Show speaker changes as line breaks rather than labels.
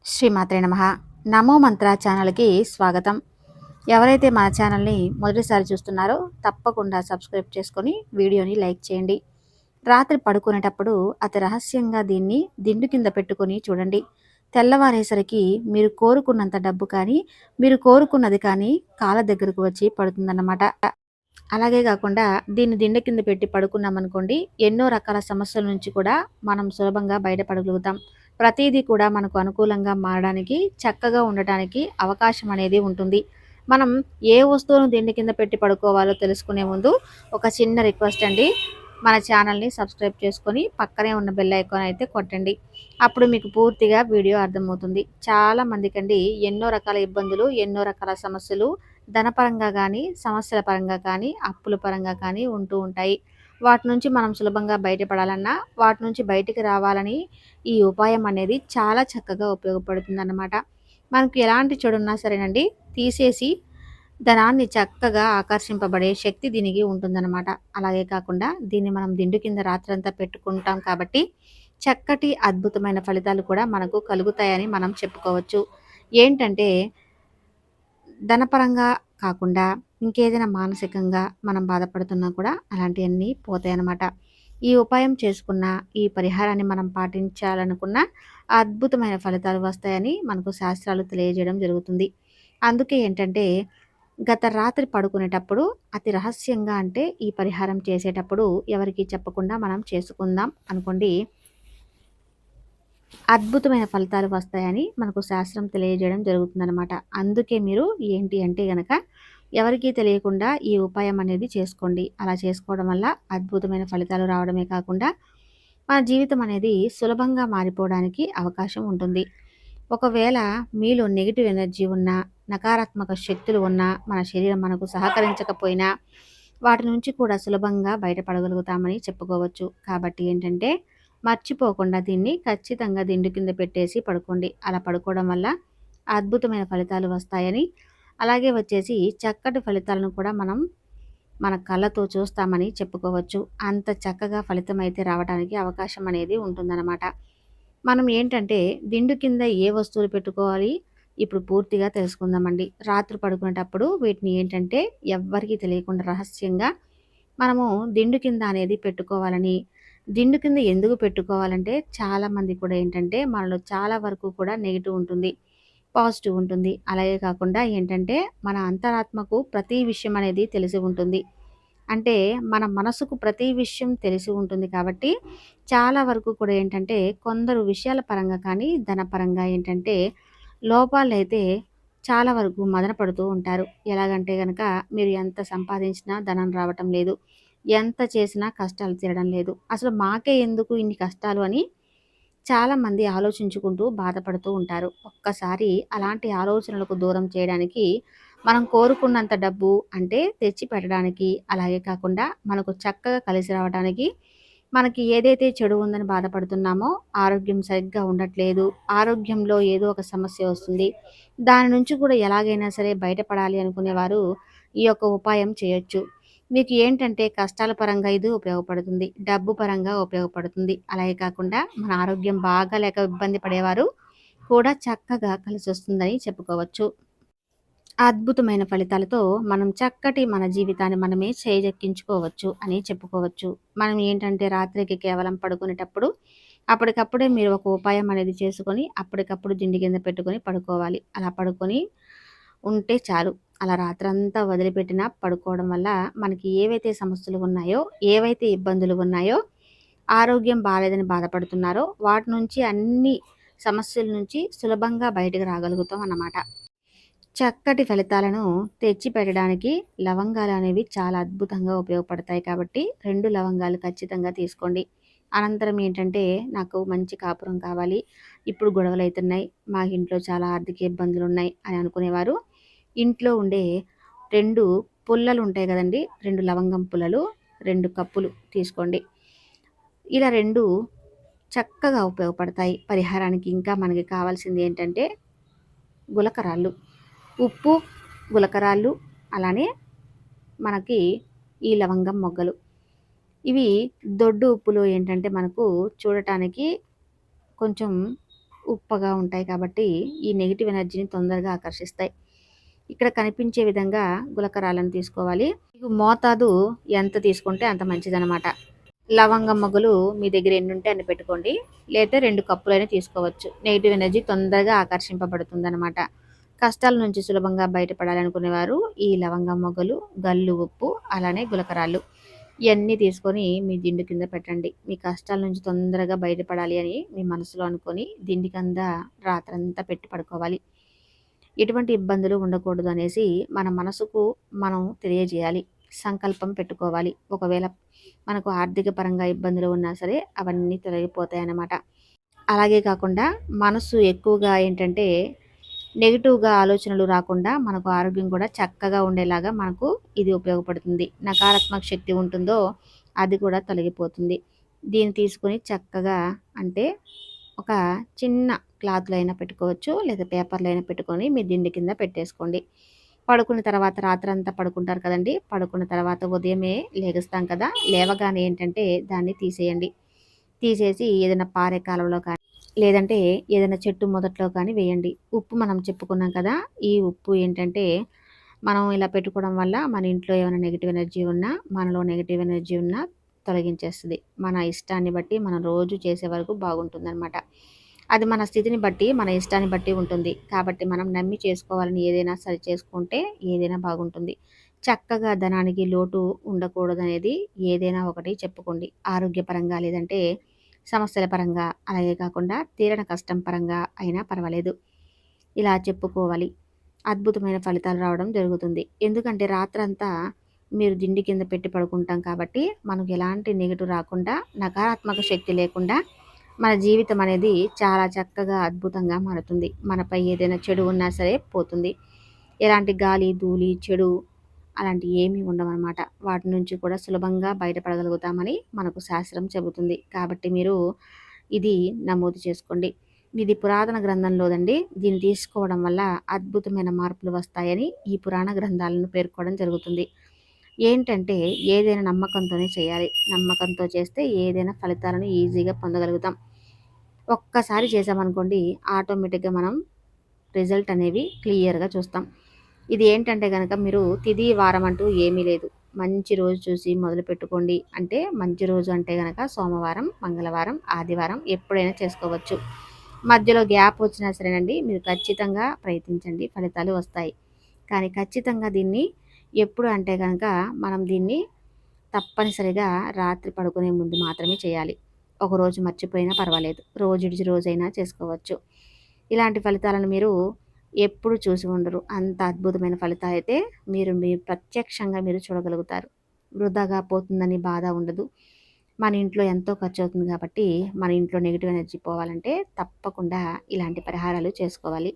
శ్రీమాత్రే నమః. నమో మంత్ర ఛానల్‌కి స్వాగతం. ఎవరైతే మన ఛానల్‌ని మొదటిసారి చూస్తున్నారో తప్పకుండా సబ్స్క్రైబ్ చేసుకొని వీడియోని లైక్ చేయండి. రాత్రి పడుకునేటప్పుడు అతి రహస్యంగా దీన్ని దిండు కింద పెట్టుకొని చూడండి. తెల్లవారేసరికి మీరు కోరుకున్నంత డబ్బు కానీ, మీరు కోరుకున్నది కానీ కాళ్ళ దగ్గరకు వచ్చి పడుతుందన్నమాట. అలాగే కాకుండా దీన్ని దిండు కింద పెట్టి పడుకున్నామనుకోండి, ఎన్నో రకాల సమస్యల నుంచి కూడా మనం సులభంగా బయటపడగలుగుతాం. ప్రతీదీ కూడా మనకు అనుకూలంగా మారడానికి, చక్కగా ఉండటానికి అవకాశం అనేది ఉంటుంది. మనం ఏ వస్తువును దిండు కింద పెట్టి పడుకోవాలో తెలుసుకునే ముందు ఒక చిన్న రిక్వెస్ట్ అండి. మన ఛానల్‌ని సబ్స్క్రైబ్ చేసుకొని పక్కనే ఉన్న బెల్ ఐకాన్ అయితే కొట్టండి. అప్పుడు మీకు పూర్తిగా వీడియో అర్థమవుతుంది. చాలా మందికండి ఎన్నో రకాల ఇబ్బందులు, ఎన్నో రకాల సమస్యలు ధనపరంగా కానీ, సమస్యల పరంగా కానీ, అప్పుల పరంగా కానీ ఉంటూ ఉంటాయి. వాటి నుంచి మనం సులభంగా బయటపడాలన్నా, వాటి నుంచి బయటికి రావాలని ఈ ఉపాయం అనేది చాలా చక్కగా ఉపయోగపడుతుందన్నమాట. మనకు ఎలాంటి చెడున్నా సరేనండి, తీసేసి ధనాన్ని చక్కగా ఆకర్షింపబడే శక్తి దీనికి ఉంటుందన్నమాట. అలాగే కాకుండా దీన్ని మనం దిండు కింద రాత్రంతా పెట్టుకుంటాం కాబట్టి, చక్కటి అద్భుతమైన ఫలితాలు కూడా మనకు కలుగుతాయని మనం చెప్పుకోవచ్చు. ఏంటంటే ధనపరంగా కాకుండా ఇంకేదైనా మానసికంగా మనం బాధపడుతున్నా కూడా అలాంటివన్నీ పోతాయన్నమాట. ఈ ఉపాయం చేసుకున్న, ఈ పరిహారాన్ని మనం పాటించాలనుకున్న అద్భుతమైన ఫలితాలు వస్తాయని మనకు శాస్త్రాలు తెలియజేయడం జరుగుతుంది. అందుకే ఏంటంటే గత రాత్రి పడుకునేటప్పుడు అతి రహస్యంగా అంటే ఈ పరిహారం చేసేటప్పుడు ఎవరికీ చెప్పకుండా మనం చేసుకుందాం అనుకోండి. అద్భుతమైన ఫలితాలు వస్తాయని మనకు శాస్త్రం తెలియజేయడం జరుగుతుందనమాట. అందుకే మీరు ఏంటి అంటే గనక ఎవరికీ తెలియకుండా ఈ ఉపాయం అనేది చేసుకోండి. అలా చేసుకోవడం వల్ల అద్భుతమైన ఫలితాలు రావడమే కాకుండా మన జీవితం అనేది సులభంగా మారిపోవడానికి అవకాశం ఉంటుంది. ఒకవేళ మీలో నెగెటివ్ ఎనర్జీ ఉన్నా, నకారాత్మక శక్తులు ఉన్నా, మన శరీరం మనకు సహకరించకపోయినా వాటి నుంచి కూడా సులభంగా బయటపడగలుగుతామని చెప్పుకోవచ్చు. కాబట్టి ఏంటంటే మర్చిపోకుండా దీన్ని ఖచ్చితంగా దిండు కింద పెట్టేసి పడుకోండి. అలా పడుకోవడం వల్ల అద్భుతమైన ఫలితాలు వస్తాయని, అలాగే వచ్చేసి చక్కటి ఫలితాలను కూడా మనం మన కళ్ళతో చూస్తామని చెప్పుకోవచ్చు. అంత చక్కగా ఫలితం అయితే రావడానికి అవకాశం అనేది ఉంటుందన్నమాట. మనం ఏంటంటే దిండు కింద ఏ వస్తువులు పెట్టుకోవాలి ఇప్పుడు పూర్తిగా తెలుసుకుందామండి. రాత్రి పడుకునేటప్పుడు వీటిని ఏంటంటే ఎవ్వరికీ తెలియకుండా రహస్యంగా మనము దిండు కింద అనేది పెట్టుకోవాలని, దిండు కింద ఎందుకు పెట్టుకోవాలంటే చాలామంది కూడా ఏంటంటే మనలో చాలా వరకు కూడా నెగెటివ్ ఉంటుంది, పాజిటివ్ ఉంటుంది. అలాగే కాకుండా ఏంటంటే మన అంతరాత్మకు ప్రతి విషయం అనేది తెలిసి ఉంటుంది. అంటే మన మనసుకు ప్రతి విషయం తెలిసి ఉంటుంది కాబట్టి చాలా వరకు కూడా ఏంటంటే కొందరు విషయాల పరంగా కానీ, ధనపరంగా ఏంటంటే లోపాలైతే చాలా వరకు మదన పడుతూ ఉంటారు. ఎలాగంటే గనక మీరు ఎంత సంపాదించినా ధనం రావటం లేదు. ఎంత చేసినా కష్టాలు తీరడం లేదు. అసలు మాకే ఎందుకు ఇన్ని కష్టాలు అని చాలామంది ఆలోచించుకుంటూ బాధపడుతూ ఉంటారు. ఒక్కసారి అలాంటి ఆలోచనలకు దూరం చేయడానికి మనం కోరుకున్నంత డబ్బు అంటే తెచ్చి పెట్టడానికి, అలాగే కాకుండా మనకు చక్కగా కలిసి రావడానికి, మనకి ఏదైతే చెడు ఉందని బాధపడుతున్నామో, ఆరోగ్యం సరిగ్గా ఉండట్లేదు, ఆరోగ్యంలో ఏదో ఒక సమస్య వస్తుంది, దాని నుంచి కూడా ఎలాగైనా సరే బయటపడాలి అనుకునేవారు ఈ యొక్క ఉపాయం చేయొచ్చు. మీకు ఏంటంటే కష్టాల పరంగా ఇది ఉపయోగపడుతుంది, డబ్బు పరంగా ఉపయోగపడుతుంది. అలాగే కాకుండా మన ఆరోగ్యం బాగాలేక ఇబ్బంది పడేవారు కూడా చక్కగా కలిసొస్తుందని చెప్పుకోవచ్చు. అద్భుతమైన ఫలితాలతో మనం చక్కటి మన జీవితాన్ని మనమే చేజెక్కించుకోవచ్చు అని చెప్పుకోవచ్చు. మనం ఏంటంటే రాత్రికి కేవలం పడుకునేటప్పుడు అప్పటికప్పుడే మీరు ఒక ఉపాయం అనేది చేసుకొని అప్పటికప్పుడు దిండు కింద పెట్టుకొని పడుకోవాలి. అలా పడుకొని ఉంటే చాలు. అలా రాత్రంతా వదిలిపెట్టినా పడుకోవడం వల్ల మనకి ఏవైతే సమస్యలు ఉన్నాయో, ఏవైతే ఇబ్బందులు ఉన్నాయో, ఆరోగ్యం బాలేదని బాధపడుతున్నారో వాటి నుంచి అన్ని సమస్యల నుంచి సులభంగా బయటకు రాగలుగుతాం అన్నమాట. చక్కటి ఫలితాలను తెచ్చిపెట్టడానికి లవంగాలనేవి చాలా అద్భుతంగా ఉపయోగపడతాయి కాబట్టి 2 లవంగాలు ఖచ్చితంగా తీసుకోండి. అనంతరం ఏంటంటే నాకు మంచి కాపురం కావాలి, ఇప్పుడు గొడవలైతున్నాయి, మా ఇంట్లో చాలా ఆర్థిక ఇబ్బందులున్నాయి అని అనుకునేవారు ఇంట్లో ఉండే 2 పుల్లలుంటాయి గదండీ! 2 లవంగం పుల్లలు 2 కప్పులు తీసుకోండి. ఇలా 2 చక్కగా ఉపయోగపడతాయి పరిహారానికి. ఇంకా మనకి కావాల్సింది ఏంటంటే గులకరాళ్ళు, ఉప్పు, గులకరాళ్ళు, అలానే మనకి ఈ లవంగం మొగ్గలు. ఇవి దొడ్డు ఉప్పులో ఏంటంటే మనకు చూడటానికి కొంచెం ఉప్పగా ఉంటాయి కాబట్టి ఈ నెగిటివ్ ఎనర్జీని తొందరగా ఆకర్షిస్తాయి. ఇక్కడ కనిపించే విధంగా గులకరాలను తీసుకోవాలి. మీకు మోతాదు ఎంత తీసుకుంటే అంత మంచిదనమాట. లవంగం మొగ్గలు మీ దగ్గర ఎన్నుంటే అన్ని పెట్టుకోండి. లేదా 2 కప్పులైనా తీసుకోవచ్చు. నెగిటివ్ ఎనర్జీ తొందరగా ఆకర్షింపబడుతుందనమాట. కష్టాల నుంచి సులభంగా బయటపడాలనుకునేవారు ఈ లవంగం మొగ్గలు, గల్లు ఉప్పు, అలానే గులకరాళ్ళు ఇయన్నీ తీసుకొని మీ దిండు కింద పెట్టండి. మీ కష్టాల నుంచి తొందరగా బయటపడాలి అని మీ మనసులో అనుకొని దిండు కింద రాత్రంతా పెట్టి పడుకోవాలి. ఎటువంటి ఇబ్బందులు ఉండకూడదు అనేసి మన మనసుకు మనం తెలియజేయాలి. సంకల్పం పెట్టుకోవాలి. ఒకవేళ మనకు ఆర్థిక పరంగా ఇబ్బందులు ఉన్నా సరే అవన్నీ తొలగిపోతాయన్నమాట. అలాగే కాకుండా మనసు ఎక్కువగా ఏంటంటే నెగిటివ్‌గా ఆలోచనలు రాకుండా మనకు ఆరోగ్యం కూడా చక్కగా ఉండేలాగా మనకు ఇది ఉపయోగపడుతుంది. నకారాత్మక శక్తి ఉంటుందో అది కూడా తొలగిపోతుంది. దీన్ని తీసుకొని చక్కగా అంటే ఒక చిన్న క్లాత్‌లో అయినా పెట్టుకోవచ్చు. లేదా పేపర్‌లో అయినా పెట్టుకొని మీ దిండు కింద పెట్టేసుకోండి. పడుకున్న తర్వాత రాత్రంతా పడుకుంటారు కదండీ! పడుకున్న తర్వాత ఉదయమే లెగుస్తాం కదా! లేవగానే ఏంటంటే దాన్ని తీసేయండి. తీసేసి ఏదైనా పారే కాలువలో కానీ లేదంటే ఏదైనా చెట్టు మొదట్లో కానీ వేయండి. ఉప్పు మనం చెప్పుకున్నాం కదా! ఈ ఉప్పు ఏంటంటే మనం ఇలా పెట్టుకోవడం వల్ల మన ఇంట్లో ఏమైనా నెగెటివ్ ఎనర్జీ ఉన్నా, మనలో నెగెటివ్ ఎనర్జీ ఉన్నా తొలగించేస్తది. మన ఇష్టాన్ని బట్టి మనం రోజు చేసే వరకు బాగుంటుందనమాట. అది మన స్థితిని బట్టి, మన ఇష్టాన్ని బట్టి ఉంటుంది. కాబట్టి మనం నమ్మి చేసుకోవాలని ఏదైనా సరి చేసుకుంటే ఏదైనా బాగుంటుంది. చక్కగా ధనానికి లోటు ఉండకూడదనేది ఏదైనా ఒకటి చెప్పుకోండి. ఆరోగ్యపరంగా లేదంటే సమస్యల పరంగా, అలాగే కాకుండా తీరని కష్టం పరంగా అయినా పర్వాలేదు. ఇలా చెప్పుకోవాలి. అద్భుతమైన ఫలితాలు రావడం జరుగుతుంది. ఎందుకంటే రాత్రంతా మీరు దిండు కింద పెట్టి పడుకుంటాం కాబట్టి మనకు ఎలాంటి నెగెటివ్ రాకుండా, నకారాత్మక శక్తి లేకుండా మన జీవితం అనేది చాలా చక్కగా అద్భుతంగా మారుతుంది. మనపై ఏదైనా చెడు ఉన్నా సరే పోతుంది. ఎలాంటి గాలి, ధూళి, చెడు అలాంటివి ఏమీ ఉండవనమాట. వాటి నుంచి కూడా సులభంగా బయటపడగలుగుతామని మనకు శాస్త్రం చెబుతుంది. కాబట్టి మీరు ఇది నమోదు చేసుకోండి. ఇది పురాతన గ్రంథంలోదండి. దీన్ని తీసుకోవడం వల్ల అద్భుతమైన మార్పులు వస్తాయని ఈ పురాణ గ్రంథాలను పేర్కోవడం జరుగుతుంది. ఏంటంటే ఏదైనా నమ్మకంతోనే చేయాలి. నమ్మకంతో చేస్తే ఏదైనా ఫలితాలను ఈజీగా పొందగలుగుతాం. ఒక్కసారి చేసామనుకోండి ఆటోమేటిక్‌గా మనం రిజల్ట్ అనేవి క్లియర్‌గా చూస్తాం. ఇది ఏంటంటే గనక మీరు తిథి, వారం అంటూ ఏమీ లేదు. మంచి రోజు చూసి మొదలుపెట్టుకోండి. అంటే మంచి రోజు అంటే గనక సోమవారం, మంగళవారం, ఆదివారం ఎప్పుడైనా చేసుకోవచ్చు. మధ్యలో గ్యాప్ వచ్చినా సరేనండి మీరు ఖచ్చితంగా ప్రయత్నించండి. ఫలితాలు వస్తాయి. కానీ ఖచ్చితంగా దీన్ని ఎప్పుడు అంటే గనక మనం దీన్ని తప్పనిసరిగా రాత్రి పడుకునే ముందు మాత్రమే చేయాలి. ఒకరోజు మర్చిపోయినా పర్వాలేదు. రోజుడిచి రోజైనా చేసుకోవచ్చు. ఇలాంటి ఫలితాలను మీరు ఎప్పుడు చూసి ఉండరు. అంత అద్భుతమైన ఫలితాలైతే మీరు ప్రత్యక్షంగా మీరు చూడగలుగుతారు. వృధాగా పోతుందని బాధ ఉండదు. మన ఇంట్లో ఎంతో ఖర్చవుతుంది కాబట్టి, మన ఇంట్లో నెగెటివ్ ఎనర్జీ పోవాలంటే తప్పకుండా ఇలాంటి పరిహారాలు చేసుకోవాలి.